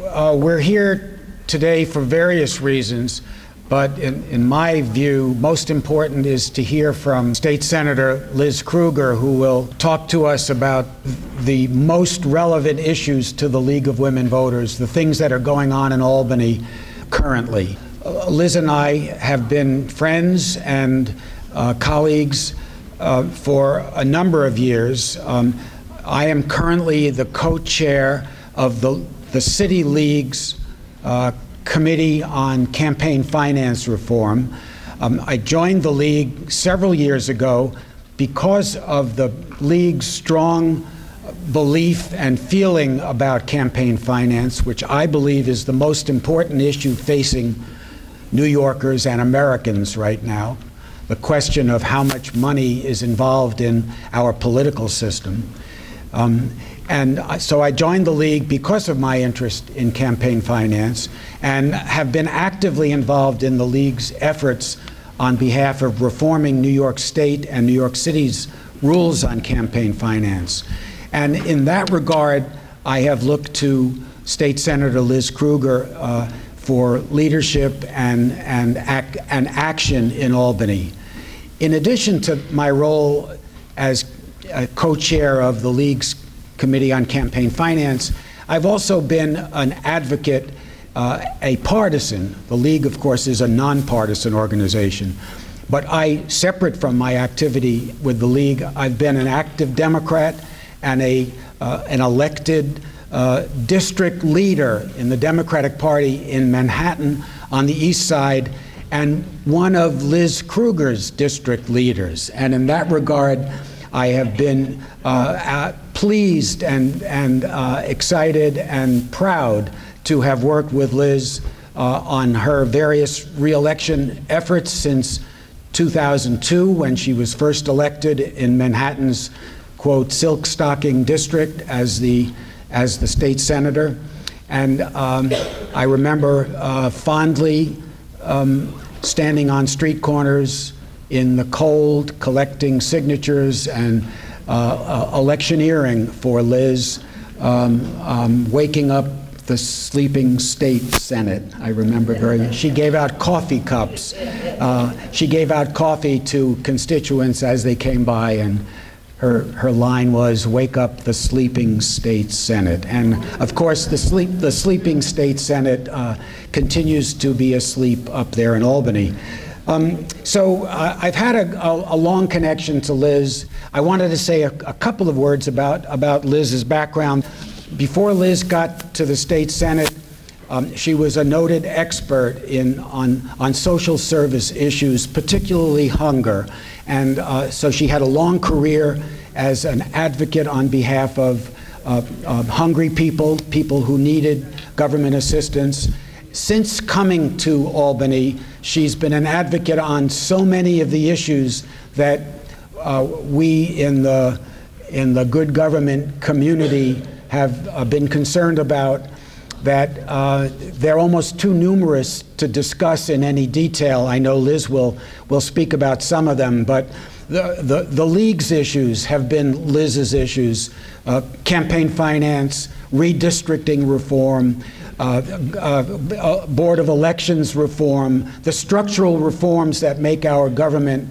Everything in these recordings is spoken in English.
we're here today for various reasons, but in my view, most important is to hear from State Senator Liz Krueger, who will talk to us about the most relevant issues to the League of Women Voters, the things that are going on in Albany currently. Liz and I have been friends and colleagues for a number of years. I am currently the co-chair of the City League's Committee on Campaign Finance Reform. I joined the League several years ago because of the League's strong belief and feeling about campaign finance, which I believe is the most important issue facing New Yorkers and Americans right now. The question of how much money is involved in our political system. So I joined the League because of my interest in campaign finance and have been actively involved in the League's efforts on behalf of reforming New York State and New York City's rules on campaign finance. And in that regard, I have looked to State Senator Liz Krueger for leadership and action in Albany. In addition to my role as co-chair of the League's Committee on Campaign Finance, I've also been an advocate, a partisan. The League, of course, is a nonpartisan organization. But separate from my activity with the League, I've been an active Democrat and an elected district leader in the Democratic Party in Manhattan on the East Side, and one of Liz Krueger's district leaders. And in that regard, I have been pleased and excited and proud to have worked with Liz on her various re-election efforts since 2002, when she was first elected in Manhattan's, quote, silk stocking district as the state senator. And I remember fondly standing on street corners in the cold, collecting signatures and electioneering for Liz, waking up the sleeping state Senate. I remember she gave out coffee cups. She gave out coffee to constituents as they came by, and her line was, "Wake up the sleeping state Senate." And of course, the sleeping state Senate continues to be asleep up there in Albany. So I've had a long connection to Liz. I wanted to say a couple of words about Liz's background. Before Liz got to the state Senate, she was a noted expert on social service issues, particularly hunger. And so she had a long career as an advocate on behalf of hungry people who needed government assistance. Since coming to Albany, she's been an advocate on so many of the issues that we in the good government community have been concerned about, that they're almost too numerous to discuss in any detail. I know Liz will speak about some of them, but the League's issues have been Liz's issues: campaign finance, redistricting reform, Board of Elections reform, the structural reforms that make our government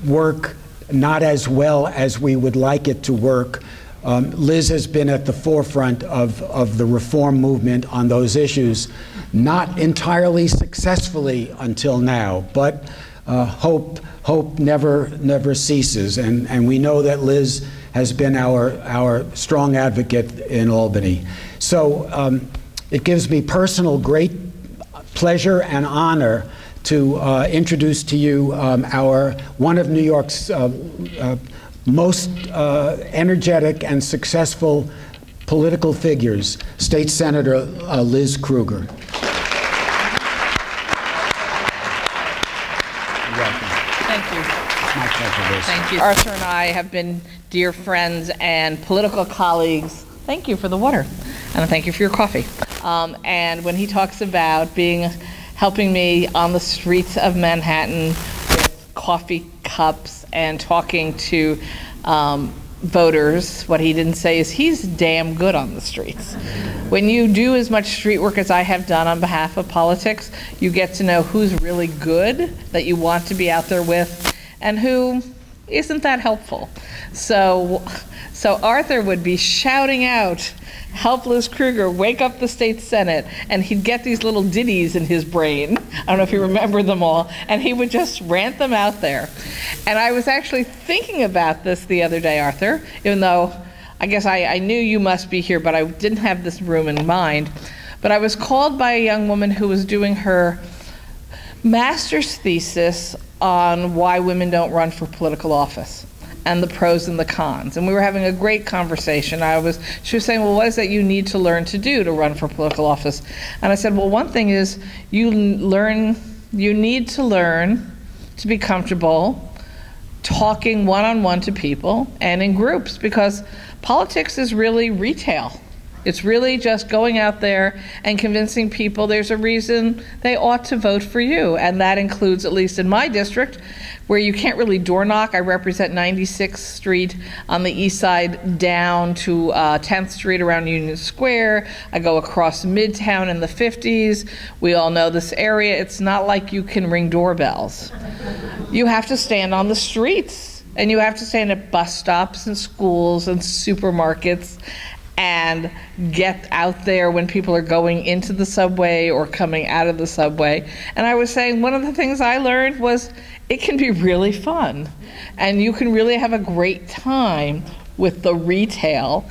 work not as well as we would like it to work. Liz has been at the forefront of the reform movement on those issues, not entirely successfully until now, but hope never ceases, and we know that Liz has been our strong advocate in Albany. So it gives me personal great pleasure and honor to introduce to you one of New York's most energetic and successful political figures, State Senator Liz Krueger. Thank you. Arthur and I have been dear friends and political colleagues. Thank you for the water, and thank you for your coffee. And when he talks about helping me on the streets of Manhattan with coffee cups and talking to voters, what he didn't say is he's damn good on the streets. When you do as much street work as I have done on behalf of politics, you get to know who's really good that you want to be out there with and who isn't that helpful. So Arthur would be shouting out, "Help Liz Krueger, wake up the state Senate," and he'd get these little ditties in his brain. I don't know if you remember them all, and he would just rant them out there. And I was actually thinking about this the other day, Arthur, even though I guess I knew you must be here, but I didn't have this room in mind. But I was called by a young woman who was doing her master's thesis on why women don't run for political office and the pros and the cons. And we were having a great conversation. She was saying, well, what is it you need to learn to do to run for political office? And I said, well, one thing is you need to learn to be comfortable talking one-on-one to people and in groups, because politics is really retail. It's really just going out there and convincing people there's a reason they ought to vote for you. And that includes, at least in my district, where you can't really door knock. I represent 96th Street on the east side down to 10th Street around Union Square. I go across Midtown in the 50s. We all know this area. It's not like you can ring doorbells. You have to stand on the streets, and you have to stand at bus stops and schools and supermarkets and get out there when people are going into the subway or coming out of the subway. And I was saying one of the things I learned was it can be really fun, and you can really have a great time with the retail,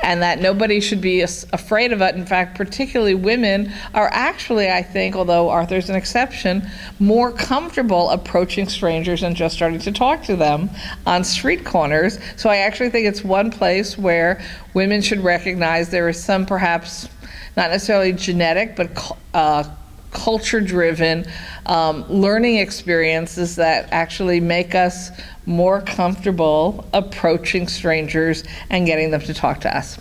and that nobody should be afraid of it. In fact, particularly women are actually, I think, although Arthur's an exception, more comfortable approaching strangers and just starting to talk to them on street corners. So I actually think it's one place where women should recognize there is some, perhaps not necessarily genetic, but culture-driven learning experiences that actually make us more comfortable approaching strangers and getting them to talk to us.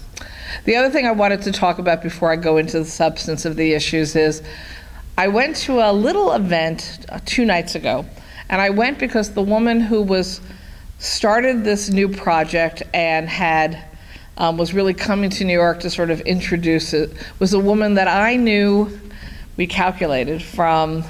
The other thing I wanted to talk about before I go into the substance of the issues is I went to a little event 2 nights ago, and I went because the woman who started this new project and was really coming to New York to sort of introduce it was a woman that I knew, we calculated, from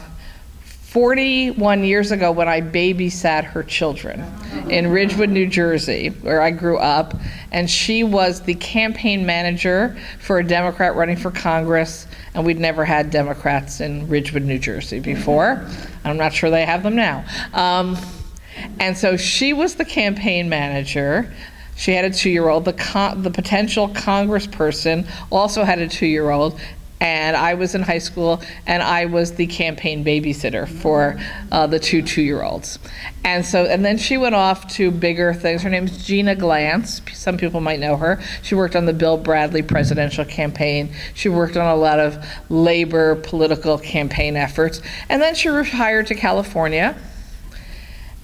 41 years ago when I babysat her children in Ridgewood, New Jersey, where I grew up. And she was the campaign manager for a Democrat running for Congress, and we'd never had Democrats in Ridgewood, New Jersey before. I'm not sure they have them now. And so she was the campaign manager. She had a 2-year-old. The potential congressperson also had a 2-year-old. And I was in high school, and I was the campaign babysitter for the 2-year-olds. And then she went off to bigger things. Her name is Gina Glantz. Some people might know her. She worked on the Bill Bradley presidential campaign. She worked on a lot of labor political campaign efforts. And then she retired to California.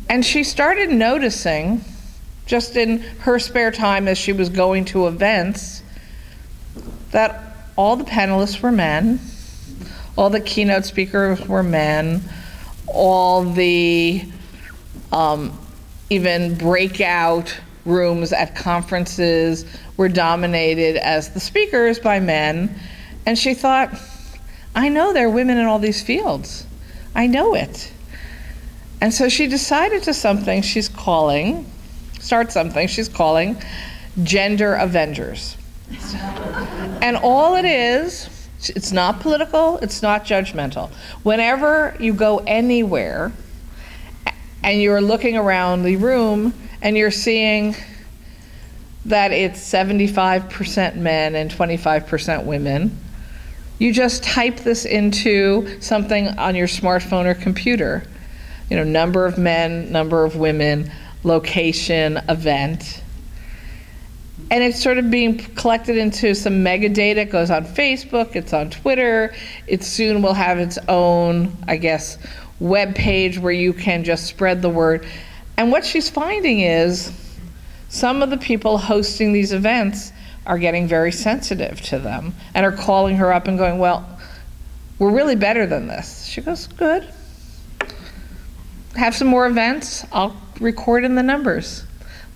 And she started noticing, just in her spare time as she was going to events, that all the panelists were men, all the keynote speakers were men, all the even breakout rooms at conferences were dominated as the speakers by men. And she thought, I know there are women in all these fields. I know it. And so she decided to start something she's calling Gender Avengers. And all it is, it's not political, it's not judgmental. Whenever you go anywhere and you're looking around the room and you're seeing that it's 75% men and 25% women, you just type this into something on your smartphone or computer. You know, number of men, number of women, location, event. And it's sort of being collected into some metadata. It goes on Facebook, it's on Twitter. It soon will have its own, I guess, web page where you can just spread the word. And what she's finding is some of the people hosting these events are getting very sensitive to them and are calling her up and going, well, we're really better than this. She goes, good. Have some more events, I'll record in the numbers.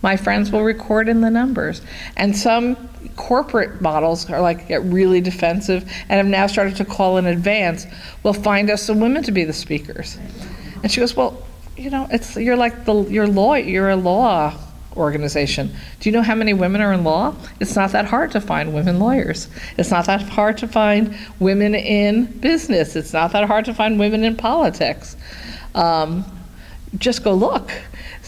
my friends will record in the numbers. And some corporate models are like, get really defensive and have now started to call in advance, well, find us some women to be the speakers. And she goes, well, you know, you're a law organization. Do you know how many women are in law? It's not that hard to find women lawyers. It's not that hard to find women in business. It's not that hard to find women in politics. Just go look.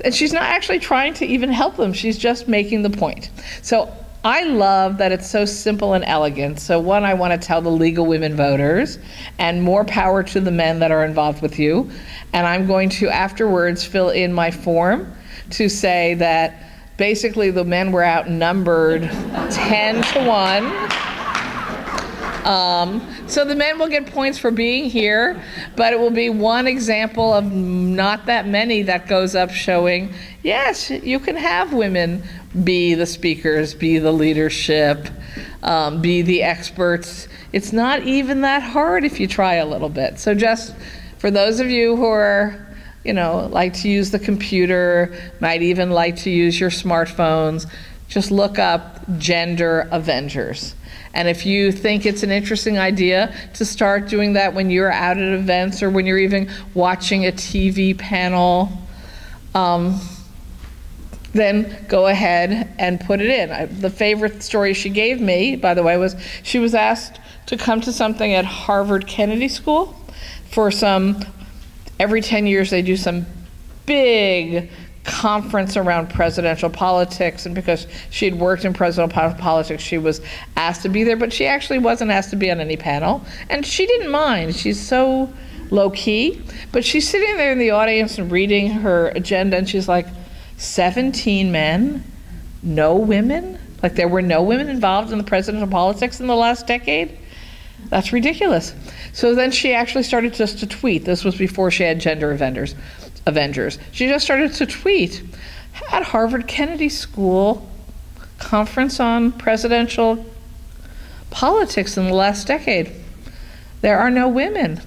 And she's not actually trying to even help them. She's just making the point. So I love that it's so simple and elegant. So one, I want to tell the League of Women Voters, and more power to the men that are involved with you. And I'm going to afterwards fill in my form to say that basically the men were outnumbered 10 to 1. So the men will get points for being here, but it will be one example of not that many that goes up showing, yes, you can have women be the speakers, be the leadership, be the experts. It's not even that hard if you try a little bit. So just for those of you who are, you know, like to use the computer, might even like to use your smartphones, just look up Gender Avengers. And if you think it's an interesting idea to start doing that when you're out at events or when you're even watching a TV panel, then go ahead and put it in. The favorite story she gave me, by the way, was she was asked to come to something at Harvard Kennedy School for every 10 years they do some big conference around presidential politics, and because she had worked in presidential politics, she was asked to be there, but she actually wasn't asked to be on any panel, and she didn't mind. She's so low-key, but she's sitting there in the audience and reading her agenda, and she's like, 17 men, no women? Like there were no women involved in the presidential politics in the last decade? That's ridiculous. So then she actually started just to tweet. This was before she had Gender Avengers. She just started to tweet at Harvard Kennedy School conference on presidential politics in the last decade. There are no women.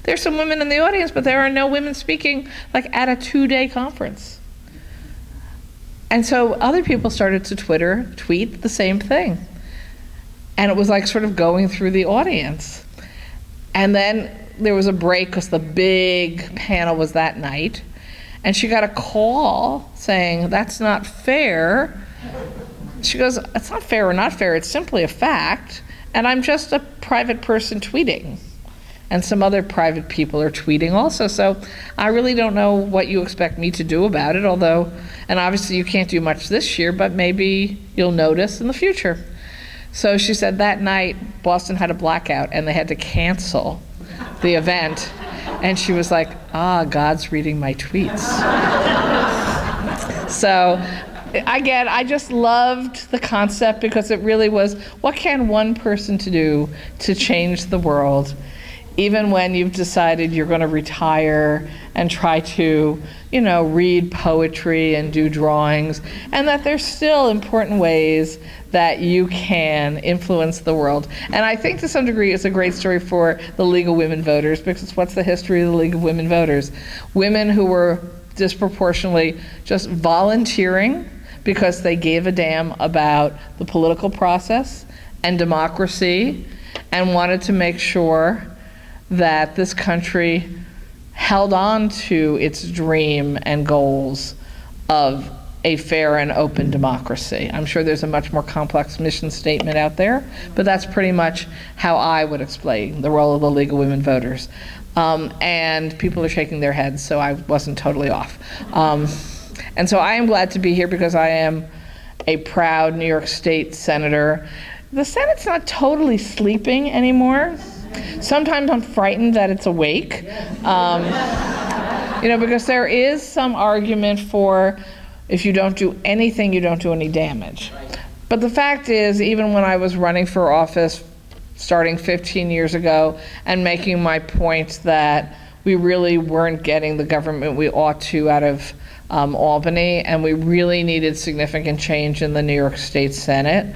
There's some women in the audience, but there are no women speaking like at a 2-day conference. And so other people started to tweet the same thing. And it was like sort of going through the audience. And then there was a break because the big panel was that night. And she got a call saying, that's not fair. She goes, it's not fair or not fair, it's simply a fact. And I'm just a private person tweeting. And some other private people are tweeting also. So I really don't know what you expect me to do about it, although, and obviously you can't do much this year, but maybe you'll notice in the future. So she said that night, Boston had a blackout and they had to cancel the event. And she was like, God's reading my tweets. So I just loved the concept because it really was, what can one person do to change the world, even when you've decided you're going to retire and try to, you know, read poetry and do drawings, and that there's still important ways that you can influence the world. And I think to some degree it's a great story for the League of Women Voters, because what's the history of the League of Women Voters? Women who were disproportionately just volunteering because they gave a damn about the political process and democracy and wanted to make sure that this country held on to its dream and goals of a fair and open democracy. I'm sure there's a much more complex mission statement out there, but that's pretty much how I would explain the role of the League of Women Voters. And people are shaking their heads, so I wasn't totally off. And so I am glad to be here because I am a proud New York State Senator. The Senate's not totally sleeping anymore. Sometimes I'm frightened that it's awake, you know, because there is some argument for if you don't do anything, you don't do any damage. But the fact is, even when I was running for office starting 15 years ago and making my point that we really weren't getting the government we ought to out of Albany, and we really needed significant change in the New York State Senate,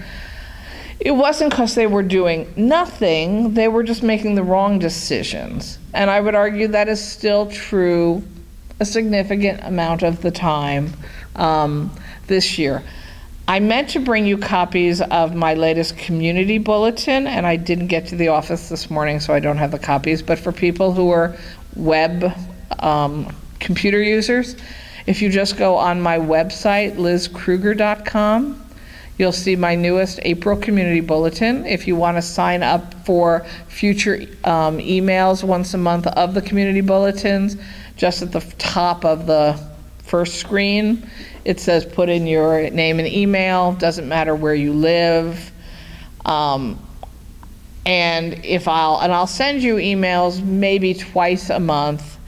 it wasn't because they were doing nothing, they were just making the wrong decisions. And I would argue that is still true a significant amount of the time this year. I meant to bring you copies of my latest community bulletin, and I didn't get to the office this morning, so I don't have the copies. But for people who are web computer users, if you just go on my website, lizkrueger.com, you'll see my newest April community bulletin. If you want to sign up for future emails once a month of the community bulletins, just at the top of the first screen, it says put in your name and email, doesn't matter where you live. And I'll send you emails maybe twice a month.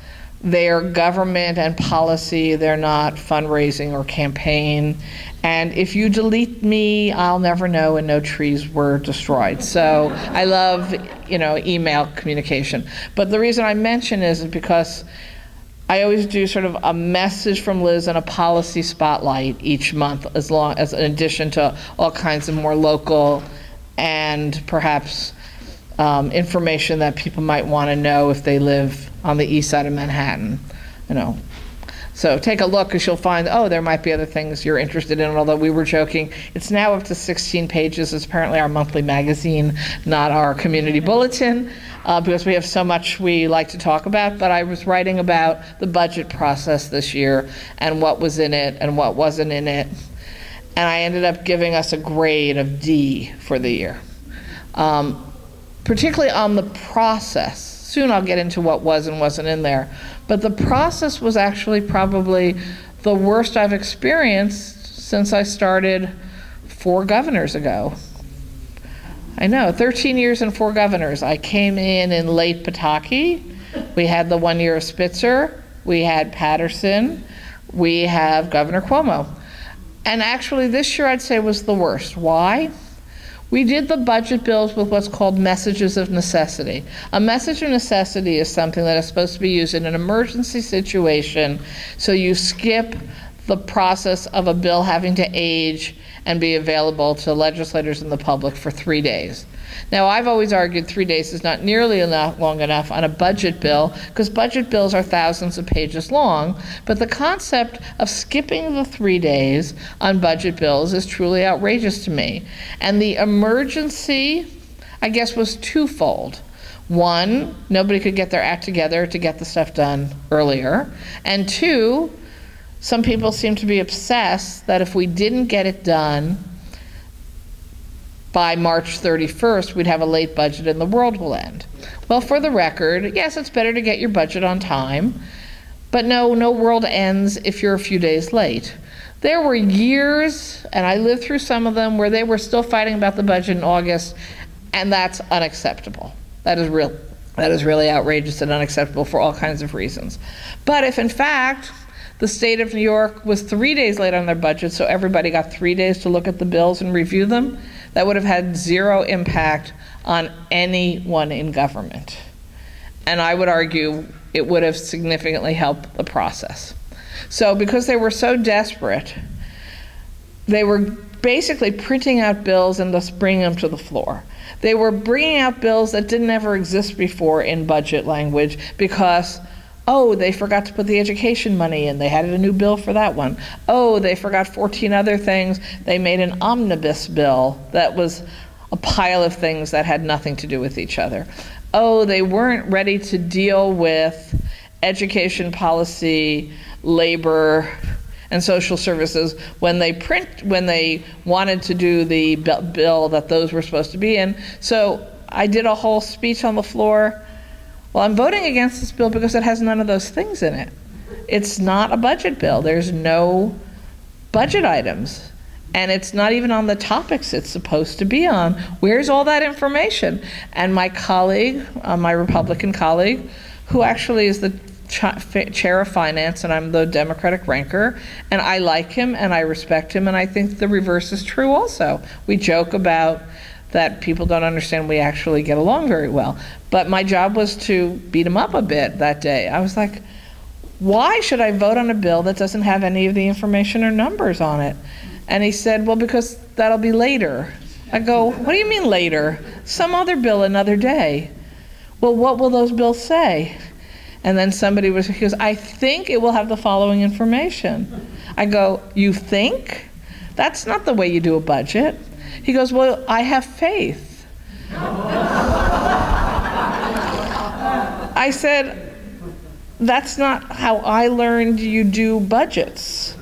They're government and policy, they're not fundraising or campaign. And if you delete me, I'll never know and no trees were destroyed. So I love, email communication. But the reason I mention is because I always do sort of a message from Liz and a policy spotlight each month, as in addition to all kinds of more local and perhaps information that people might want to know if they live on the east side of Manhattan. So take a look, because you'll find, there might be other things you're interested in, although we were joking. It's now up to 16 pages. It's apparently our monthly magazine, not our community bulletin, because we have so much we like to talk about. But I was writing about the budget process this year and what was in it and what wasn't in it. And I ended up giving us a grade of D for the year, particularly on the process. Soon I'll get into what was and wasn't in there. But the process was actually probably the worst I've experienced since I started 4 governors ago. I know, 13 years and 4 governors. I came in late Pataki. We had the 1 year of Spitzer. We had Patterson. We have Governor Cuomo. And actually this year I'd say was the worst. Why? We did the budget bills with what's called messages of necessity. A message of necessity is something that is supposed to be used in an emergency situation, so you skip the process of a bill having to age and be available to legislators and the public for 3 days. Now, I've always argued 3 days is not nearly long enough on a budget bill, because budget bills are thousands of pages long, but the concept of skipping the 3 days on budget bills is truly outrageous to me. And the emergency, I guess, was twofold. One, nobody could get their act together to get the stuff done earlier. And 2, some people seem to be obsessed that if we didn't get it done by March 31st, we'd have a late budget and the world will end. Well, for the record, yes, it's better to get your budget on time, but no world ends if you're a few days late. There were years, and I lived through some of them, where they were still fighting about the budget in August, and that's unacceptable. That is really outrageous and unacceptable for all kinds of reasons. But if in fact the state of New York was 3 days late on their budget, so everybody got 3 days to look at the bills and review them, that would have had zero impact on anyone in government. And I would argue it would have significantly helped the process. So because they were so desperate, they were basically printing out bills and thus bringing them to the floor. They were bringing out bills that didn't ever exist before in budget language because, they forgot to put the education money in. They had a new bill for that one. They forgot 14 other things. They made an omnibus bill that was a pile of things that had nothing to do with each other. They weren't ready to deal with education policy, labor, and social services when they wanted to do the bill that those were supposed to be in. So I did a whole speech on the floor. Well, I'm voting against this bill because it has none of those things in it. It's not a budget bill. There's no budget items. And it's not even on the topics it's supposed to be on. Where's all that information? And my colleague, my Republican colleague, who actually is the chair of finance, and I'm the Democratic ranker, and I like him and I respect him, and I think the reverse is true also. We joke about that people don't understand we actually get along very well. But my job was to beat him up a bit that day. I was like, why should I vote on a bill that doesn't have any of the information or numbers on it? And he said, well, because that'll be later. I go, what do you mean later? Some other bill another day. Well, what will those bills say? And then he goes, I think it will have the following information. I go, you think? That's not the way you do a budget. He goes, well, I have faith. I said, that's not how I learned you do budgets.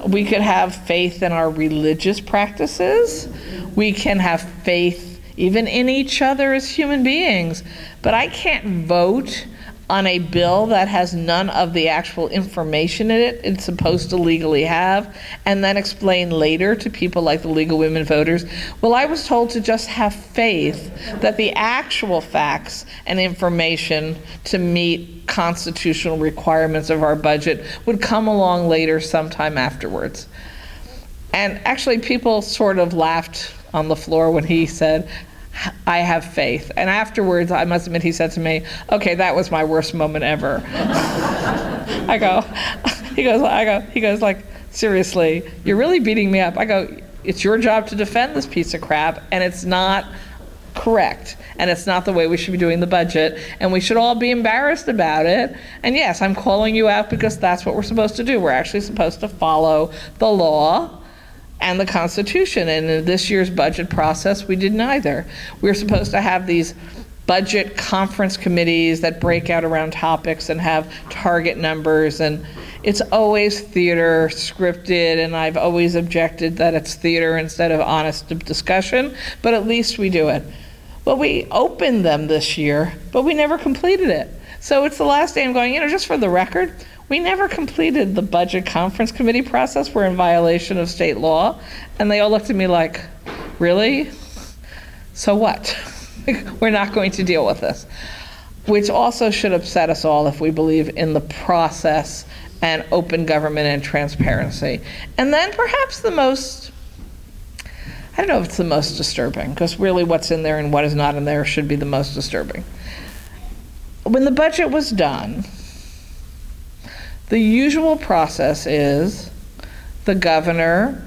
We could have faith in our religious practices. We can have faith even in each other as human beings. But I can't vote on a bill that has none of the actual information in it it's supposed to legally have, and then explain later to people like the League of Women Voters, well, I was told to just have faith that the actual facts and information to meet constitutional requirements of our budget would come along later sometime afterwards. And actually people sort of laughed on the floor when he said, I have faith. And afterwards, I must admit, he said to me, okay, that was my worst moment ever. He goes like, seriously, you're really beating me up. I go, it's your job to defend this piece of crap, and it's not correct. And it's not the way we should be doing the budget. And we should all be embarrassed about it. And yes, I'm calling you out because that's what we're supposed to do. We're actually supposed to follow the law and the Constitution. And in this year's budget process, we did neither. We're supposed to have these budget conference committees that break out around topics and have target numbers, and it's always theater, scripted, and I've always objected that it's theater instead of honest discussion, but at least we do it. Well, we opened them this year, but we never completed it. So it's the last day I'm going, just for the record, we never completed the budget conference committee process. We're in violation of state law. And they all looked at me like, really? So what? We're not going to deal with this. Which also should upset us all if we believe in the process and open government and transparency. And then perhaps the most, I don't know if it's the most disturbing, because really what's in there and what is not in there should be the most disturbing. When the budget was done, the usual process is the governor,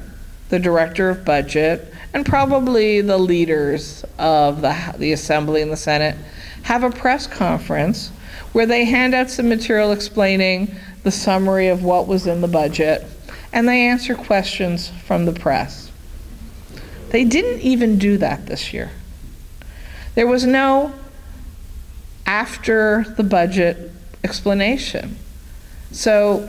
the director of budget, and probably the leaders of the Assembly and the Senate have a press conference where they hand out some material explaining the summary of what was in the budget, and they answer questions from the press. They didn't even do that this year. There was no after the budget explanation. So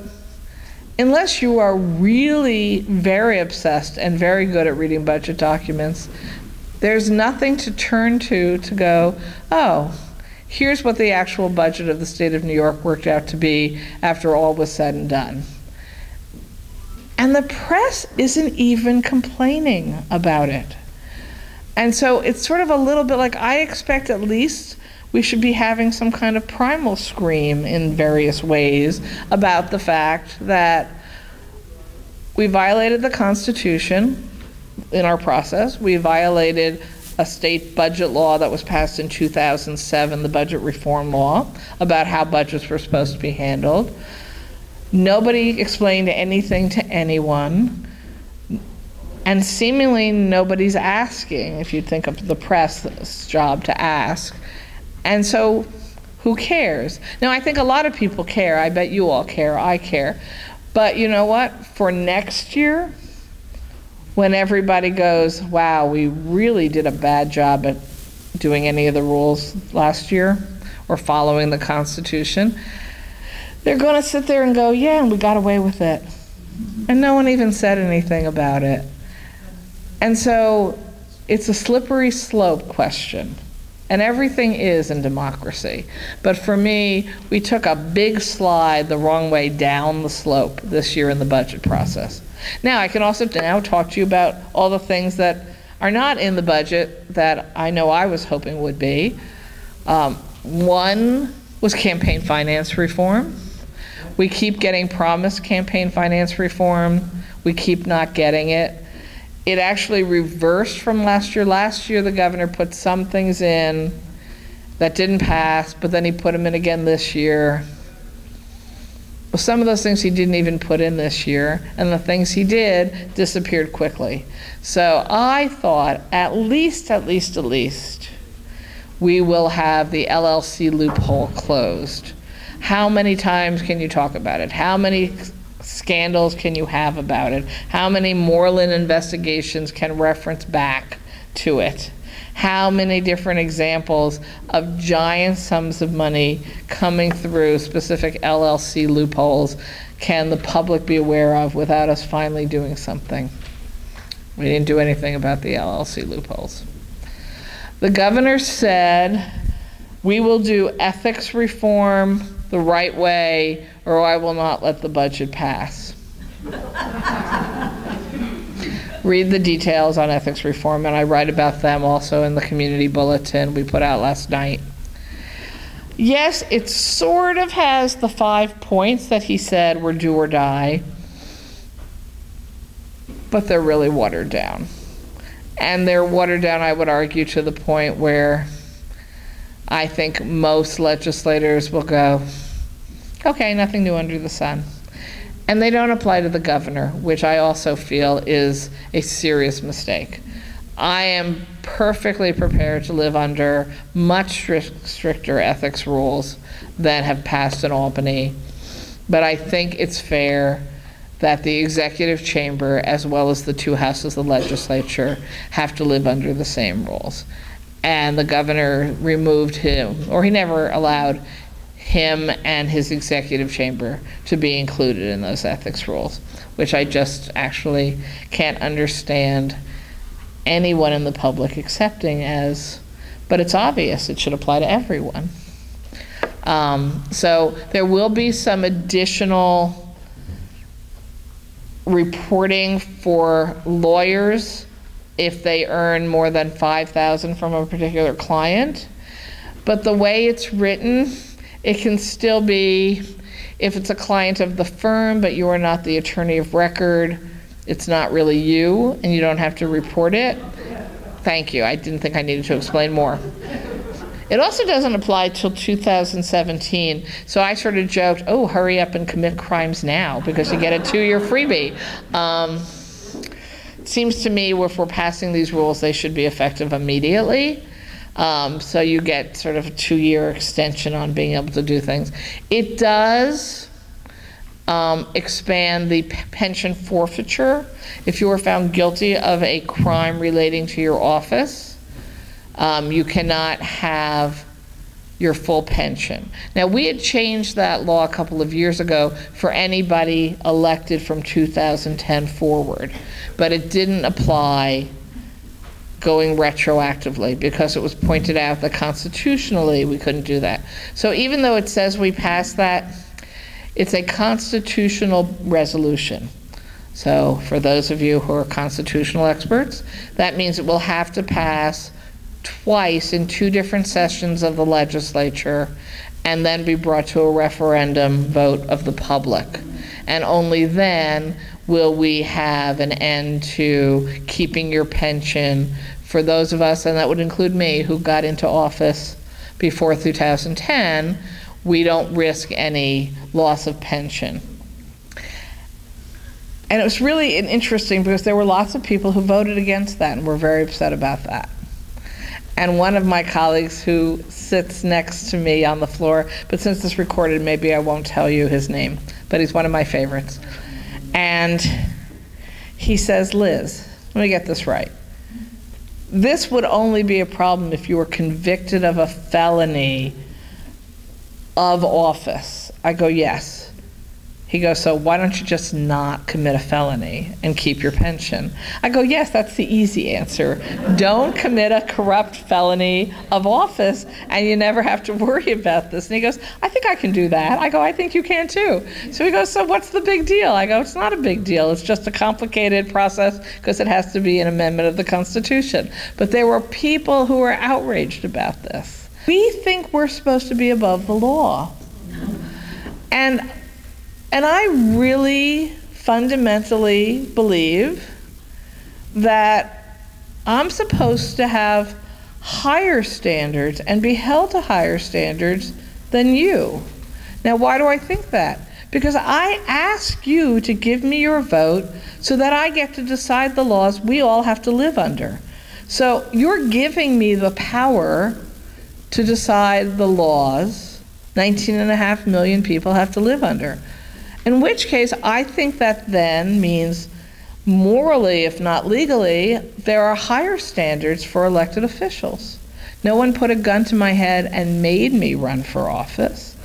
unless you are really very obsessed and very good at reading budget documents, there's nothing to turn to go, oh, here's what the actual budget of the state of New York worked out to be after all was said and done. And the press isn't even complaining about it. And so it's sort of a little bit like, I expect at least we should be having some kind of primal scream in various ways about the fact that we violated the Constitution in our process. We violated a state budget law that was passed in 2007, the budget reform law, about how budgets were supposed to be handled. Nobody explained anything to anyone, and seemingly nobody's asking, if you think of the press's job to ask. And so, who cares? Now, I think a lot of people care. I bet you all care. I care. But you know what? For next year, when everybody goes, wow, we really did a bad job at doing any of the rules last year or following the Constitution, they're going to sit there and go, yeah, and we got away with it. And no one even said anything about it. And so it's a slippery slope question. And everything is in democracy. But for me, we took a big slide the wrong way down the slope this year in the budget process. Now, I can also now talk to you about all the things that are not in the budget that I know I was hoping would be. One was campaign finance reform. We keep getting promised campaign finance reform. We keep not getting it. It actually reversed from last year. Last year, the governor put some things in that didn't pass, but then he put them in again this year. Well, some of those things he didn't even put in this year, and the things he did disappeared quickly. So I thought at least, we will have the LLC loophole closed. How many times can you talk about it? How many scandals can you have about it? How many Moreland investigations can reference back to it? How many different examples of giant sums of money coming through specific LLC loopholes can the public be aware of without us finally doing something? We didn't do anything about the LLC loopholes. The governor said, we will do ethics reform the right way, or I will not let the budget pass. Read the details on ethics reform, and I write about them also in the community bulletin we put out last night. Yes, it sort of has the 5 points that he said were do or die, but they're really watered down. And they're watered down, I would argue, to the point where I think most legislators will go, okay, nothing new under the sun. And they don't apply to the governor, which I also feel is a serious mistake. I am perfectly prepared to live under much stricter ethics rules than have passed in Albany, but I think it's fair that the executive chamber, as well as the 2 houses of the legislature, have to live under the same rules. And the governor removed him, or he never allowed him and his executive chamber to be included in those ethics rules, which I just actually can't understand anyone in the public accepting as, but it's obvious it should apply to everyone. So there will be some additional reporting for lawyers if they earn more than $5,000 from a particular client. But the way it's written, it can still be, if it's a client of the firm, but you are not the attorney of record, it's not really you, and you don't have to report it. Thank you. I didn't think I needed to explain more. It also doesn't apply till 2017. So I sort of joked, oh, hurry up and commit crimes now because you get a 2-year freebie. It seems to me if we're passing these rules, they should be effective immediately. So you get sort of a 2-year extension on being able to do things. It does expand the pension forfeiture. If you are found guilty of a crime relating to your office, you cannot have your full pension. Now, we had changed that law a couple of years ago for anybody elected from 2010 forward, but it didn't apply going retroactively because it was pointed out that constitutionally we couldn't do that. So even though it says we passed that, it's a constitutional resolution. So for those of you who are constitutional experts, that means it will have to pass twice in 2 different sessions of the legislature and then be brought to a referendum vote of the public. And only then will we have an end to keeping your pension for those of us, and that would include me, who got into office before 2010. We don't risk any loss of pension. And it was really interesting because there were lots of people who voted against that and were very upset about that. And one of my colleagues who sits next to me on the floor, but since it's recorded, maybe I won't tell you his name, but he's one of my favorites. And he says, Liz, let me get this right. This would only be a problem if you were convicted of a felony of office. I go, yes. He goes, so why don't you just not commit a felony and keep your pension? I go, yes, that's the easy answer. Don't commit a corrupt felony of office and you never have to worry about this. And he goes, I think I can do that. I go, I think you can too. So he goes, so what's the big deal? I go, it's not a big deal. It's just a complicated process because it has to be an amendment of the Constitution. But there were people who were outraged about this. We think we're supposed to be above the law. And I really fundamentally believe that I'm supposed to have higher standards and be held to higher standards than you. Now, why do I think that? Because I ask you to give me your vote so that I get to decide the laws we all have to live under. So you're giving me the power to decide the laws 19.5 million people have to live under. In which case, I think that then means morally, if not legally, there are higher standards for elected officials. No one put a gun to my head and made me run for office.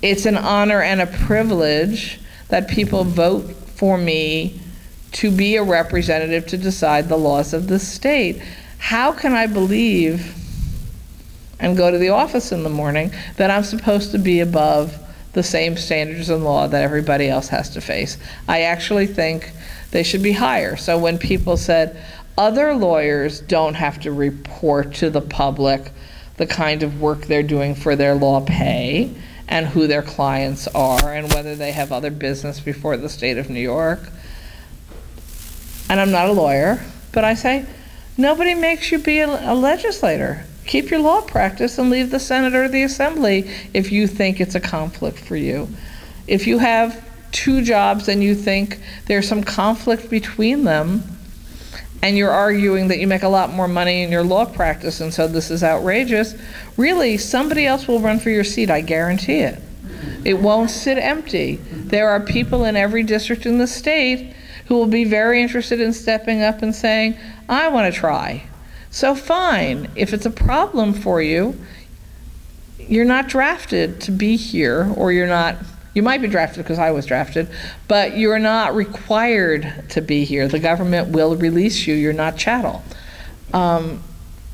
It's an honor and a privilege that people vote for me to be a representative to decide the laws of the state. How can I believe and go to the office in the morning that I'm supposed to be above the same standards in law that everybody else has to face? I actually think they should be higher. So when people said other lawyers don't have to report to the public the kind of work they're doing for their law pay and who their clients are and whether they have other business before the state of New York, and I'm not a lawyer, but I say, nobody makes you be a legislator. Keep your law practice and leave the Senate or the Assembly if you think it's a conflict for you. If you have two jobs and you think there's some conflict between them and you're arguing that you make a lot more money in your law practice and so this is outrageous, really somebody else will run for your seat, I guarantee it. It won't sit empty. There are people in every district in the state who will be very interested in stepping up and saying, I want to try. So fine, if it's a problem for you, you're not drafted to be here, or you might be drafted because I was drafted, but you're not required to be here. The government will release you, you're not chattel.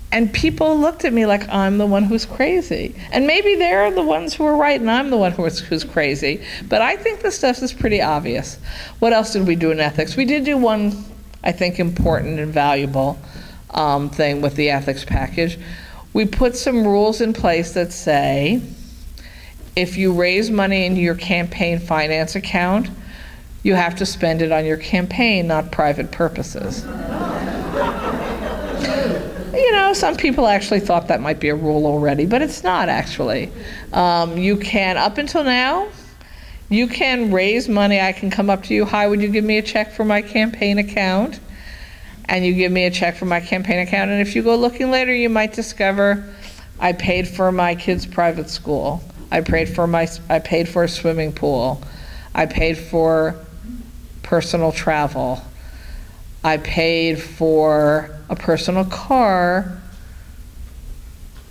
And people looked at me like I'm the one who's crazy. And maybe they're the ones who are right and I'm the one who's crazy. But I think this stuff is pretty obvious. What else did we do in ethics? We did do one, I think, important and valuable thing with the ethics package. We put some rules in place that say, if you raise money into your campaign finance account, you have to spend it on your campaign, not private purposes. You know, some people actually thought that might be a rule already, but it's not actually. You can, up until now, you can raise money. I can come up to you, hi, would you give me a check for my campaign account? And you give me a check for my campaign account, and if you go looking later, you might discover I paid for my kid's private school. I paid for a swimming pool. I paid for personal travel. I paid for a personal car.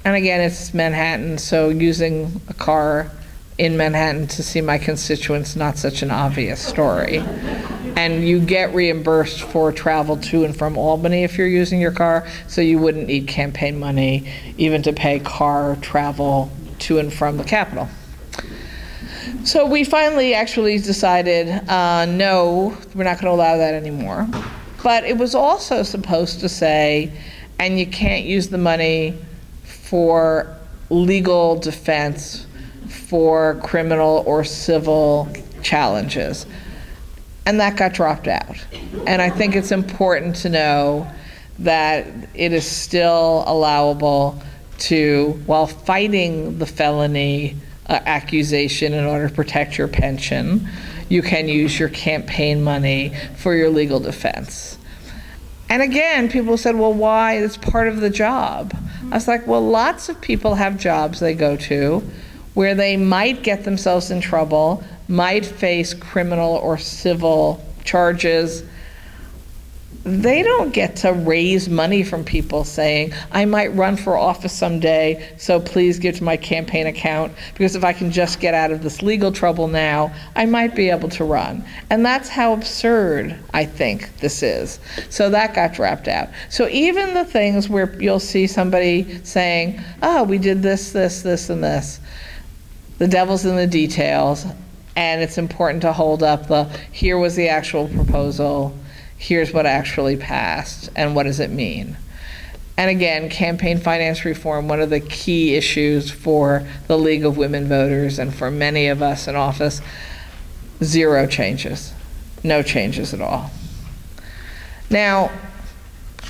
And again, it's Manhattan, so using a car in Manhattan to see my constituents, not such an obvious story. And you get reimbursed for travel to and from Albany if you're using your car, so you wouldn't need campaign money even to pay car travel to and from the Capitol. So we finally actually decided, no, we're not going to allow that anymore. But it was also supposed to say, and you can't use the money for legal defense for criminal or civil challenges. And that got dropped out. And I think it's important to know that it is still allowable to, while fighting the felony accusation in order to protect your pension, you can use your campaign money for your legal defense. And again, people said, well, why? It's part of the job. I was like, well, lots of people have jobs they go to where they might get themselves in trouble, might face criminal or civil charges. They don't get to raise money from people saying, I might run for office someday, so please give to my campaign account, because if I can just get out of this legal trouble now, I might be able to run. And that's how absurd I think this is. So that got dropped out. So even the things where you'll see somebody saying, oh, we did this, this, this, and this, the devil's in the details, and it's important to hold up the, here was the actual proposal, here's what actually passed, and what does it mean? And again, campaign finance reform, one of the key issues for the League of Women Voters and for many of us in office, 0 changes, no changes at all. Now,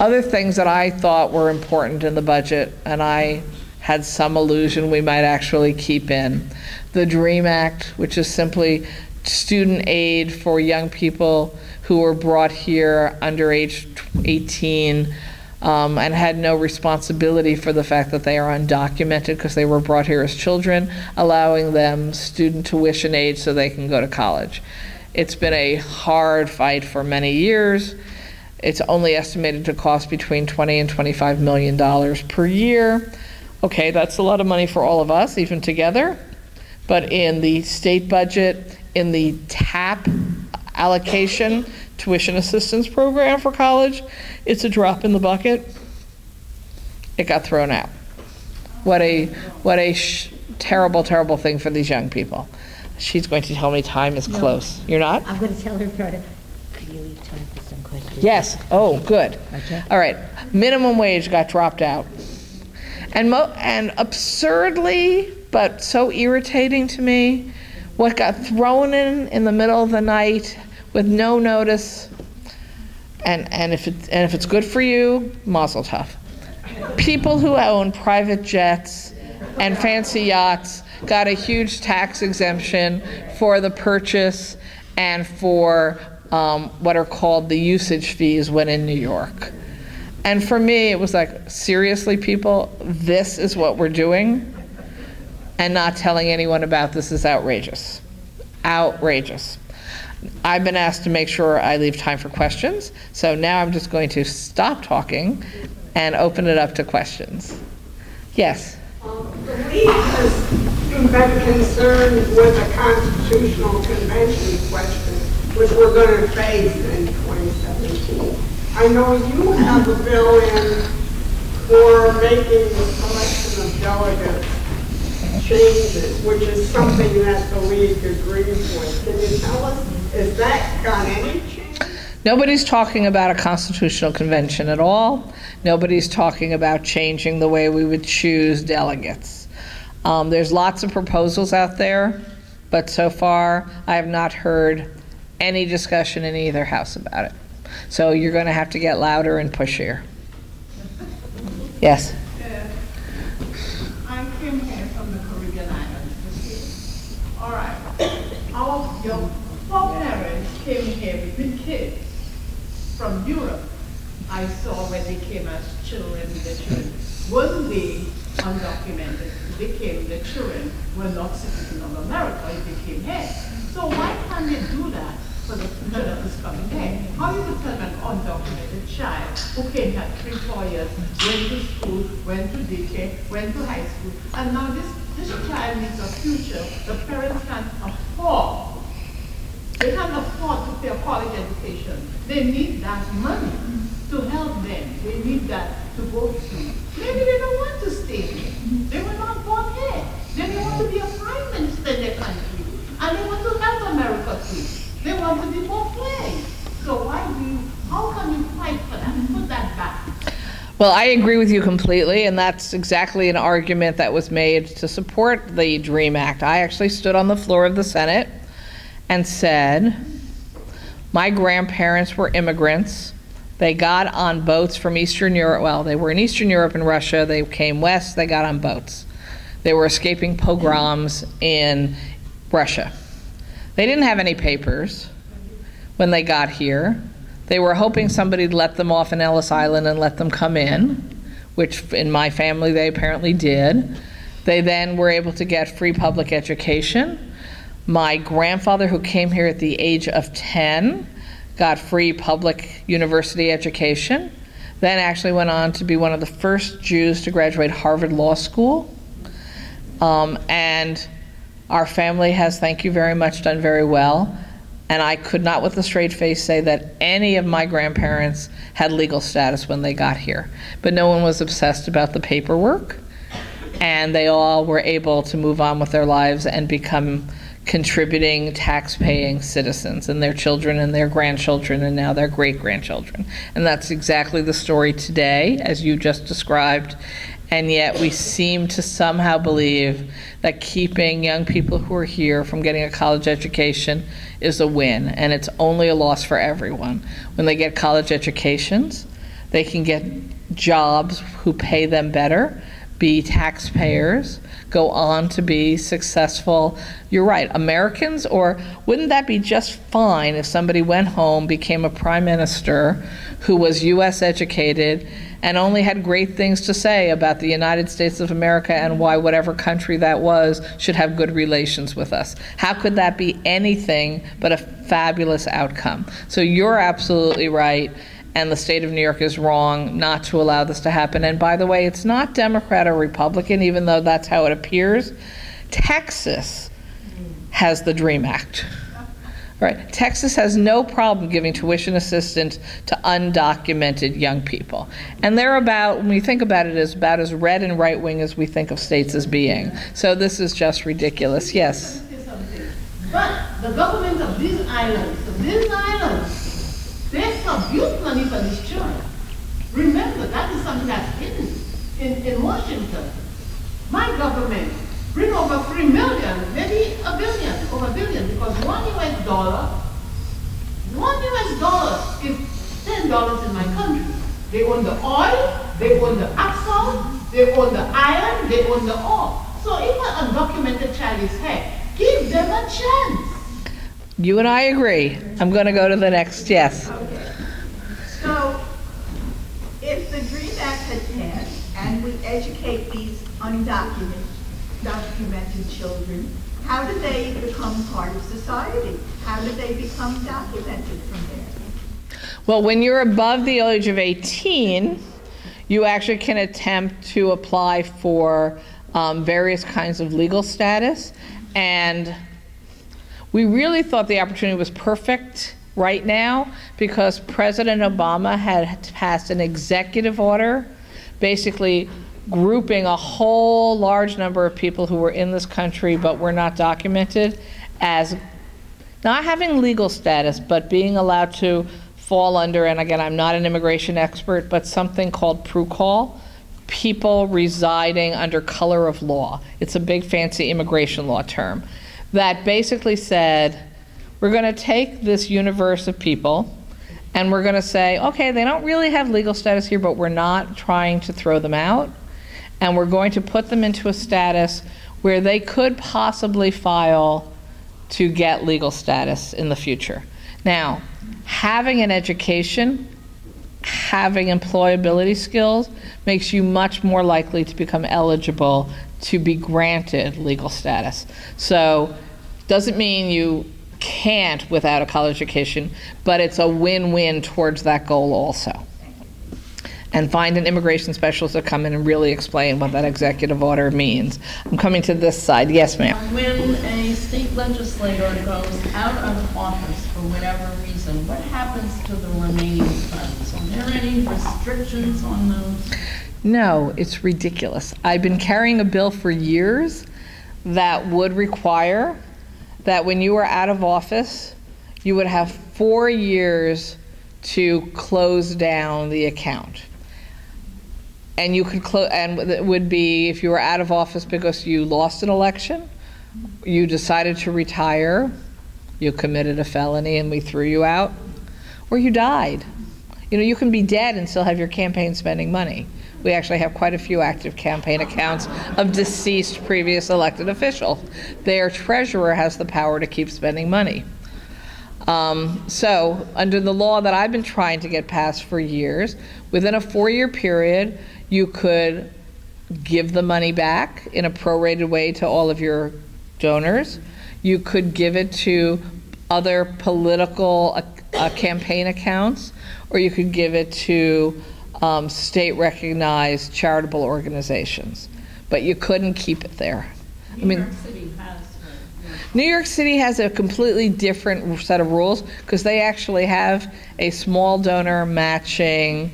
other things that I thought were important in the budget, and I had some illusion we might actually keep in, the DREAM Act, which is simply student aid for young people who were brought here under age 18 and had no responsibility for the fact that they are undocumented because they were brought here as children, allowing them student tuition aid so they can go to college. It's been a hard fight for many years. It's only estimated to cost between $20 and $25 million per year. Okay, that's a lot of money for all of us, even together. But in the state budget, in the TAP allocation, tuition assistance program for college, it's a drop in the bucket. It got thrown out. What a terrible, terrible thing for these young people. She's going to tell me time is close. You're not? I'm going to tell her about it. Could you leave time for some questions? Yes. Oh, good. Okay. All right. Minimum wage got dropped out. And absurdly, but so irritating to me, what got thrown in the middle of the night with no notice, and if it's good for you, mazel tov. People who own private jets and fancy yachts got a huge tax exemption for the purchase and for what are called the usage fees when in New York. And for me, it was like, seriously, people, this is what we're doing? And not telling anyone about this is outrageous. Outrageous. I've been asked to make sure I leave time for questions, so now I'm just going to stop talking and open it up to questions. Yes? The league has been concerned with the constitutional convention question, which we're going to face in 2017. I know you have a bill in for making the selection of delegates changes, which is something that the league agrees with. Can you tell us, has that got any change? Nobody's talking about a constitutional convention at all. Nobody's talking about changing the way we would choose delegates. There's lots of proposals out there, but so far I have not heard any discussion in either house about it. So you're going to have to get louder and pushier. Yes? I came here from the Caribbean islands. All right. Our foreparents came here with kids from Europe. I saw when they came as children, the children. Wasn't they undocumented? They came, the children were not citizens of America if they came here. So why can't they do that for the children who's coming here? How you could tell an undocumented child who came here 3-4 years, went to school, went to daycare, went to high school, and now this child needs a future the parents can't afford. They can't afford to pay a college education. They need that money to help them. They need that to go through. Maybe they don't want to stay here. They were not born here. They want to be a prime minister in their country. And they want to help America too. They want to be more free. So how can you fight for that? Put that back. Well, I agree with you completely, and that's exactly an argument that was made to support the DREAM Act. I actually stood on the floor of the Senate and said, my grandparents were immigrants. They got on boats from Eastern Europe. Well, they were in Eastern Europe and Russia. They came west. They got on boats. They were escaping pogroms in Russia. They didn't have any papers when they got here. They were hoping somebody'd let them off in Ellis Island and let them come in, which in my family they apparently did. They then were able to get free public education. My grandfather, who came here at the age of 10, got free public university education, then actually went on to be one of the first Jews to graduate Harvard Law School. And our family has, thank you very much, done very well. And I could not with a straight face say that any of my grandparents had legal status when they got here. But no one was obsessed about the paperwork. And they all were able to move on with their lives and become contributing, tax-paying citizens, and their children and their grandchildren and now their great-grandchildren. And that's exactly the story today, as you just described. And yet we seem to somehow believe that keeping young people who are here from getting a college education is a win, and it's only a loss for everyone. When they get college educations, they can get jobs who pay them better, be taxpayers, go on to be successful. You're right, Americans, or wouldn't that be just fine if somebody went home, became a prime minister who was US educated and only had great things to say about the United States of America and why whatever country that was should have good relations with us? How could that be anything but a fabulous outcome? So you're absolutely right. And the state of New York is wrong not to allow this to happen. And by the way, it's not Democrat or Republican, even though that's how it appears. Texas has the DREAM Act. Right? Texas has no problem giving tuition assistance to undocumented young people. And they're about, when we think about it, is about as red and right-wing as we think of states as being. So this is just ridiculous. Yes? But the government of these islands, they subdued money for these children. Remember, that is something that's hidden in Washington. My government bring over 3 million, maybe a billion, over a billion, because $1 is $10 in my country. They own the oil, they own the asphalt, they own the iron, they own the ore. So if an undocumented child is here, give them a chance. You and I agree. I'm going to go to the next. Yes. Okay. So, if the DREAM Act had passed and we educate these documented children, how do they become part of society? How do they become documented from there? Well, when you're above the age of 18, you actually can attempt to apply for various kinds of legal status. And we really thought the opportunity was perfect right now because President Obama had passed an executive order basically grouping a whole large number of people who were in this country but were not documented as not having legal status but being allowed to fall under, and again, I'm not an immigration expert, but something called PRUCAL, people residing under color of law. It's a big fancy immigration law term that basically said, we're going to take this universe of people and we're going to say, okay, they don't really have legal status here, but we're not trying to throw them out. And we're going to put them into a status where they could possibly file to get legal status in the future. Now, having an education, having employability skills makes you much more likely to become eligible to be granted legal status. So doesn't mean you can't without a college education, but it's a win-win towards that goal also. And find an immigration specialist to come in and really explain what that executive order means. I'm coming to this side. Yes, ma'am. When a state legislator goes out of office for whatever reason, what happens to the remaining funds? Are there any restrictions on those? No, it's ridiculous. I've been carrying a bill for years that would require that when you were out of office, you would have 4 years to close down the account. And you could close, and it would be if you were out of office because you lost an election, you decided to retire, you committed a felony and we threw you out, or you died. You know, you can be dead and still have your campaign spending money. We actually have quite a few active campaign accounts of deceased previous elected officials. Their treasurer has the power to keep spending money. So under the law that I've been trying to get passed for years, within a 4-year period, you could give the money back in a prorated way to all of your donors. You could give it to other political campaign accounts, or you could give it to state-recognized charitable organizations. But you couldn't keep it there. New York City has a completely different set of rules because they actually have a small donor matching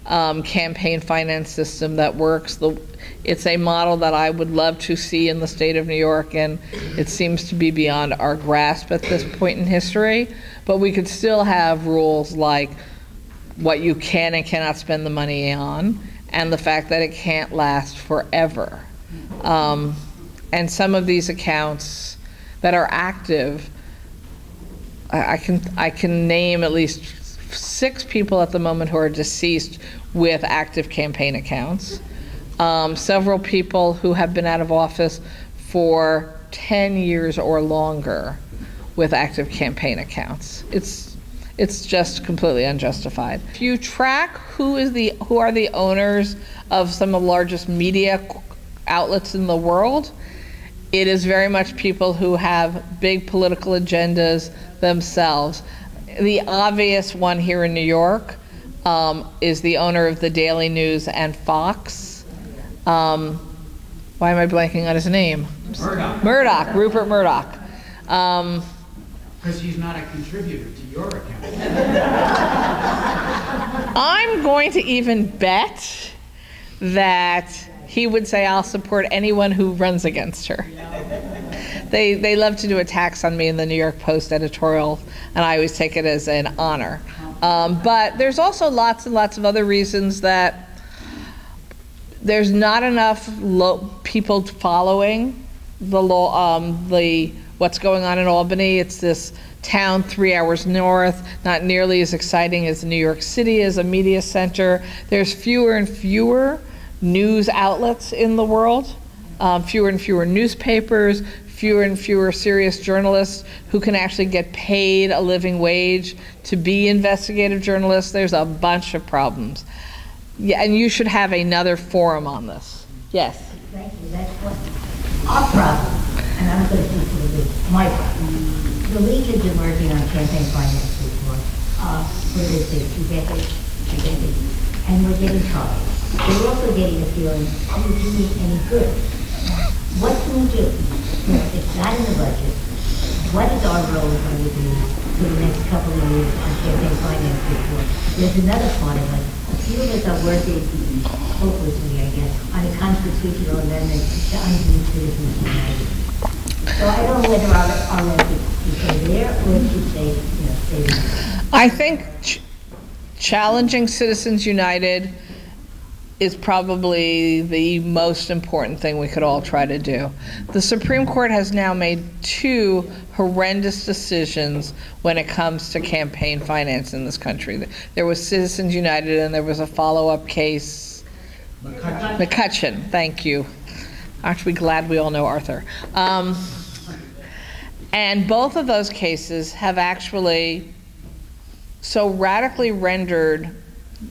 campaign finance system that works. It's a model that I would love to see in the state of New York, and it seems to be beyond our grasp at this point in history. But we could still have rules like what you can and cannot spend the money on, and the fact that it can't last forever. And some of these accounts that are active, I can name at least 6 people at the moment who are deceased with active campaign accounts. several people who have been out of office for 10 years or longer with active campaign accounts. It's just completely unjustified. If you track who are the owners of some of the largest media outlets in the world, it is very much people who have big political agendas themselves. The obvious one here in New York is the owner of the Daily News and Fox. Why am I blanking on his name? Murdoch, Rupert Murdoch. Because he's not a contributor to your account. I'm going to even bet that he would say, I'll support anyone who runs against her. They love to do attacks on me in the New York Post editorial, and I always take it as an honor. But there's also lots and lots of other reasons that there's not enough people following the law, what's going on in Albany. It's this town 3 hours north, not nearly as exciting as New York City as a media center. There's fewer and fewer news outlets in the world, fewer and fewer newspapers, fewer and fewer serious journalists who can actually get paid a living wage to be investigative journalists. There's a bunch of problems. Yeah, and you should have another forum on this. Yes? Thank you. That's what our problem, and I'm going to speak to my problem. The league has been working on campaign finance reform for this 2 decades, and we're getting tired. We're also getting the feeling, are we doing any good? What can we do? It's not in the budget. What is our role going to be for the next couple of years on campaign finance reform? There's another part of it. A few of us are working, hopelessly, I guess, on a constitutional amendment to undo Citizens United. So I don't know whether our message should stay there or it should stay there. I think challenging Citizens United is probably the most important thing we could all try to do. The Supreme Court has now made 2 horrendous decisions when it comes to campaign finance in this country. There was Citizens United and there was a follow-up case. McCutcheon, thank you. Aren't we glad we all know Arthur? And both of those cases have actually so radically rendered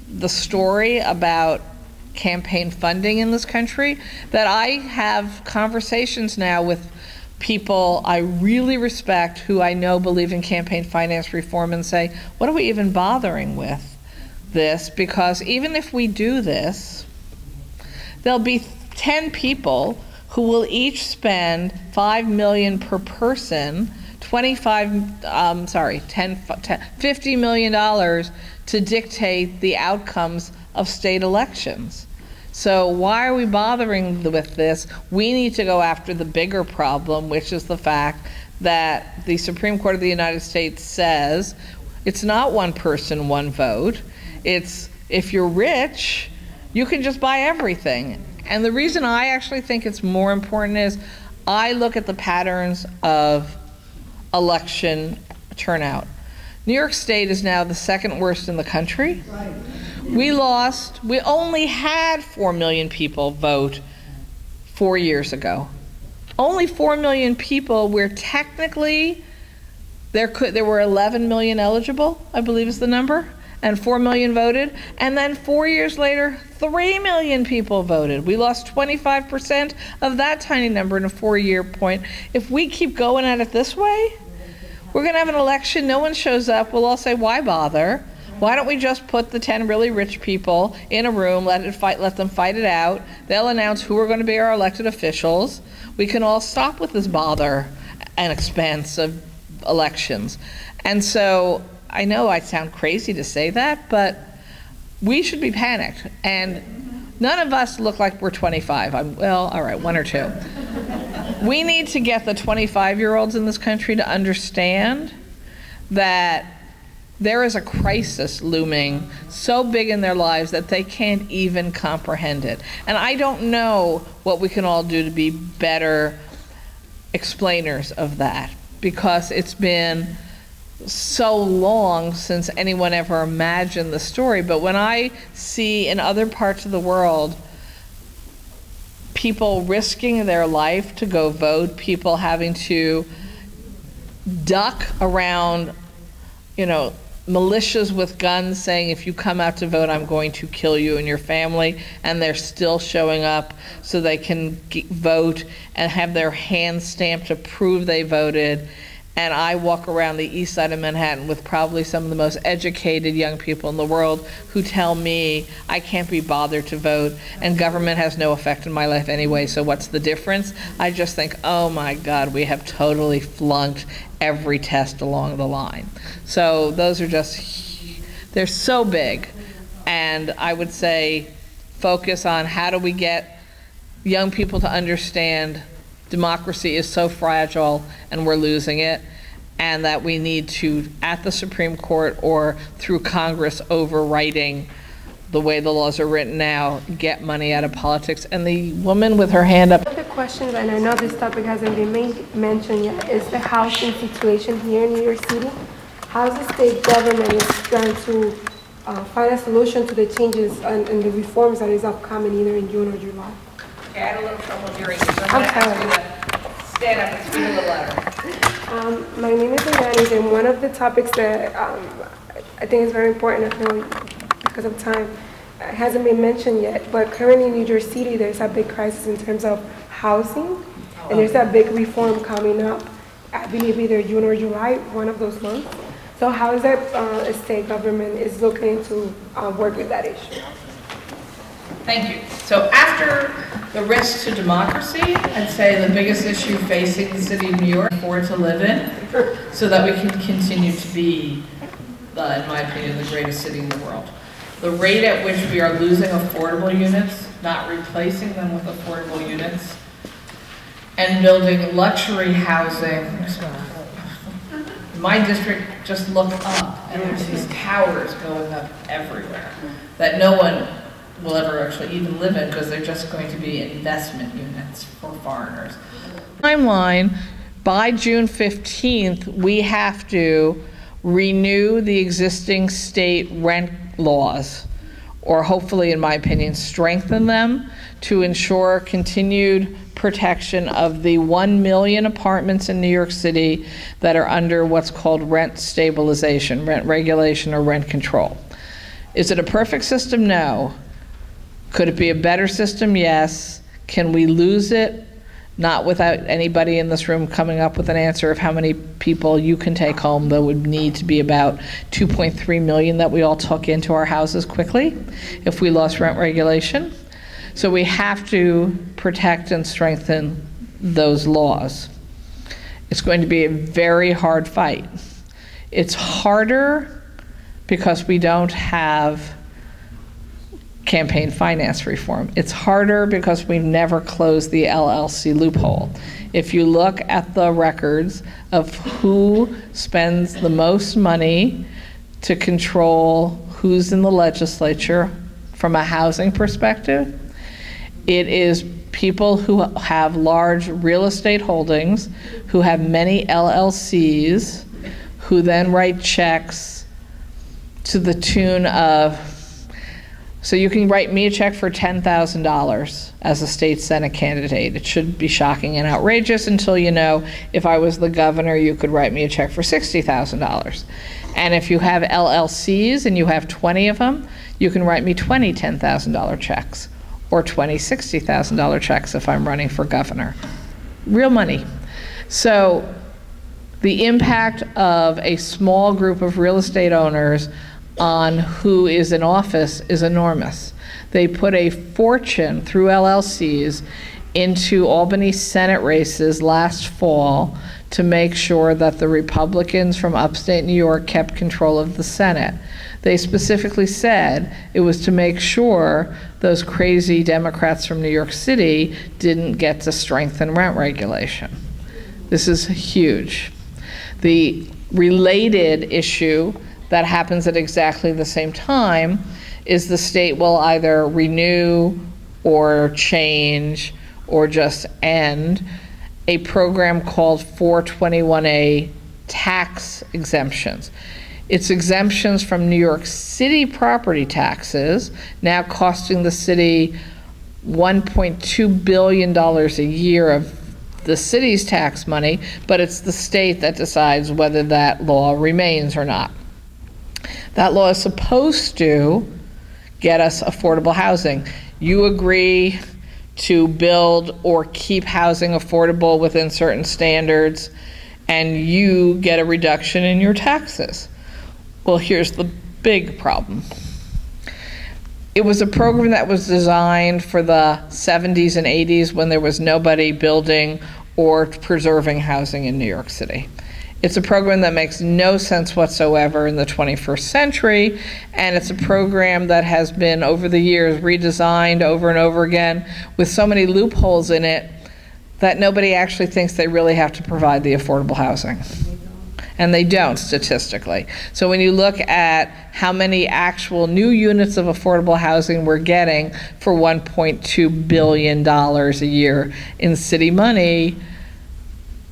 the story about campaign funding in this country that I have conversations now with people I really respect who I know believe in campaign finance reform and say, what are we even bothering with this? Because even if we do this, there'll be 10 people who will each spend $5 million per person, $50 million to dictate the outcomes of state elections. So why are we bothering with this? We need to go after the bigger problem, which is the fact that the Supreme Court of the United States says it's not one person, one vote. It's if you're rich, you can just buy everything. And the reason I actually think it's more important is I look at the patterns of election turnout. New York State is now the 2nd worst in the country. We only had 4 million people vote 4 years ago. Only 4 million people where technically there were 11 million eligible, I believe is the number, and 4 million voted. And then 4 years later, 3 million people voted. We lost 25% of that tiny number in a 4-year point. If we keep going at it this way, we're going to have an election, no one shows up, we'll all say, why bother? Why don't we just put the 10 really rich people in a room, let them fight it out. They'll announce who are going to be our elected officials. We can all stop with this bother and expense of elections. And so I know I sound crazy to say that, but we should be panicked. And none of us look like we're 25. Well, all right, 1 or 2. We need to get the 25-year-olds in this country to understand that there is a crisis looming so big in their lives that they can't even comprehend it. And I don't know what we can all do to be better explainers of that, because it's been so long since anyone ever imagined the story. But when I see in other parts of the world people risking their life to go vote, people having to duck around, militias with guns saying, if you come out to vote, I'm going to kill you and your family, and they're still showing up so they can vote and have their hands stamped to prove they voted. And I walk around the east side of Manhattan with probably some of the most educated young people in the world who tell me I can't be bothered to vote, and government has no effect in my life anyway, so what's the difference? I just think, oh my God, we have totally flunked every test along the line. So those are they're so big. And I would say focus on how do we get young people to understand democracy is so fragile and we're losing it, and that we need to, at the Supreme Court or through Congress overwriting the way the laws are written now, get money out of politics. And the woman with her hand up. The question, and I know this topic hasn't been mentioned yet, is the housing situation here in New York City. How the state government is trying to find a solution to the changes and the reforms that is upcoming either in June or July. I had a little trouble hearing you, so I'm going to ask you to stand up and speak a little louder. My name is Ananis, and one of the topics that I think is very important, I know because of time, it hasn't been mentioned yet, but currently in New York City there's a big crisis in terms of housing, and there's a big reform coming up, I believe either June or July, one of those months. So how is that state government is looking to work with that issue? Thank you. So after the risk to democracy, I'd say the biggest issue facing the city of New York for it to live in, so that we can continue to be, in my opinion, the greatest city in the world. The rate at which we are losing affordable units, not replacing them with affordable units, and building luxury housing. My district, just look up, and there's these towers going up everywhere that no one will ever actually even live in, because they're just going to be investment units for foreigners. Timeline, by June 15th, we have to renew the existing state rent laws, or hopefully, in my opinion, strengthen them to ensure continued protection of the 1 million apartments in New York City that are under what's called rent stabilization, rent regulation, or rent control. Is it a perfect system? No. Could it be a better system? Yes. Can we lose it? Not without anybody in this room coming up with an answer of how many people you can take home. There would need to be about 2.3 million that we all took into our houses quickly if we lost rent regulation. So we have to protect and strengthen those laws. It's going to be a very hard fight. It's harder because we don't have campaign finance reform. It's harder because we've never closed the LLC loophole. If you look at the records of who spends the most money to control who's in the legislature from a housing perspective, it is people who have large real estate holdings, who have many LLCs, who then write checks to the tune of, so you can write me a check for $10,000 as a state Senate candidate. It should be shocking and outrageous until you know if I was the governor, you could write me a check for $60,000. And if you have LLCs and you have 20 of them, you can write me 20 $10,000 checks or 20 $60,000 checks if I'm running for governor. Real money. So the impact of a small group of real estate owners on who is in office is enormous. They put a fortune through LLCs into Albany Senate races last fall to make sure that the Republicans from upstate New York kept control of the Senate. They specifically said it was to make sure those crazy Democrats from New York City didn't get to strengthen rent regulation. This is huge. The related issue that happens at exactly the same time is the state will either renew or change or just end a program called 421A tax exemptions. It's exemptions from New York City property taxes, now costing the city $1.2 billion a year of the city's tax money, but it's the state that decides whether that law remains or not. That law is supposed to get us affordable housing. You agree to build or keep housing affordable within certain standards, and you get a reduction in your taxes. Well, here's the big problem. It was a program that was designed for the 70s and 80s when there was nobody building or preserving housing in New York City. It's a program that makes no sense whatsoever in the 21st century, and it's a program that has been, over the years, redesigned over and over again with so many loopholes in it that nobody actually thinks they really have to provide the affordable housing. And they don't, statistically. So when you look at how many actual new units of affordable housing we're getting for $1.2 billion a year in city money,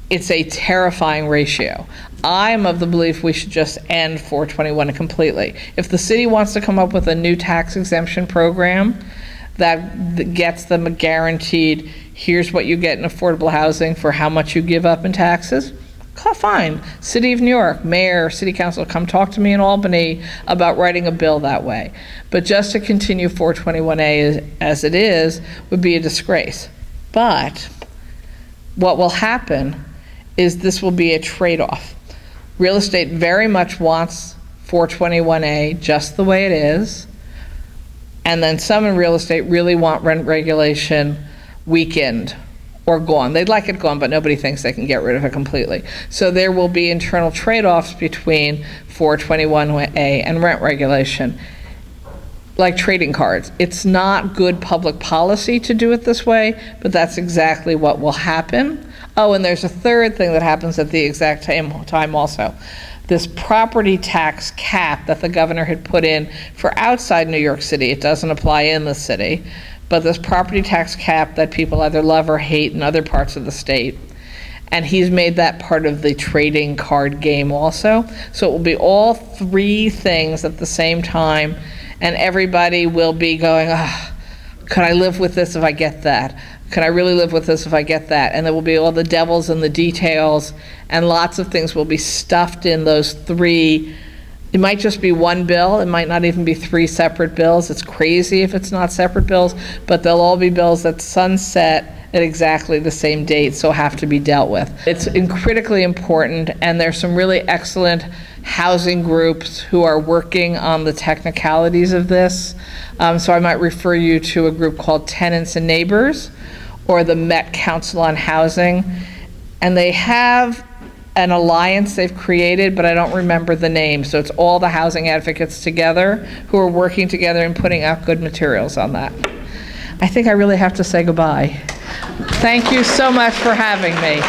it's a terrifying ratio. I'm of the belief we should just end 421 completely. If the city wants to come up with a new tax exemption program that gets them a guaranteed, here's what you get in affordable housing for how much you give up in taxes, fine. City of New York, mayor, city council, come talk to me in Albany about writing a bill that way. But just to continue 421A as it is would be a disgrace. But what will happen is this will be a trade-off. Real estate very much wants 421A just the way it is, and then some in real estate really want rent regulation weakened or gone. They'd like it gone, but nobody thinks they can get rid of it completely. So there will be internal trade-offs between 421A and rent regulation, like trading cards. It's not good public policy to do it this way, but that's exactly what will happen. Oh, and there's a third thing that happens at the exact time also. This property tax cap that the governor had put in for outside New York City, it doesn't apply in the city, but this property tax cap that people either love or hate in other parts of the state, and he's made that part of the trading card game also. So it will be all three things at the same time, and everybody will be going, could I live with this if I get that? Could I really live with this if I get that? And there will be all the devils in the details, and lots of things will be stuffed in those three. It might just be one bill. It might not even be three separate bills. It's crazy if it's not separate bills, but they'll all be bills that sunset at exactly the same date, so have to be dealt with. It's critically important, and there's some really excellent housing groups who are working on the technicalities of this. So I might refer you to a group called Tenants and Neighbors, or the Met Council on Housing, and they have an alliance they've created, but I don't remember the name. So it's all the housing advocates together who are working together and putting out good materials on that. I think I really have to say goodbye. Thank you so much for having me.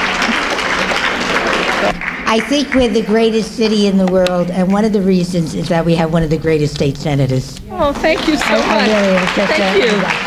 I think we're the greatest city in the world, and one of the reasons is that we have one of the greatest state senators. Oh, thank you so much. I really, thank you.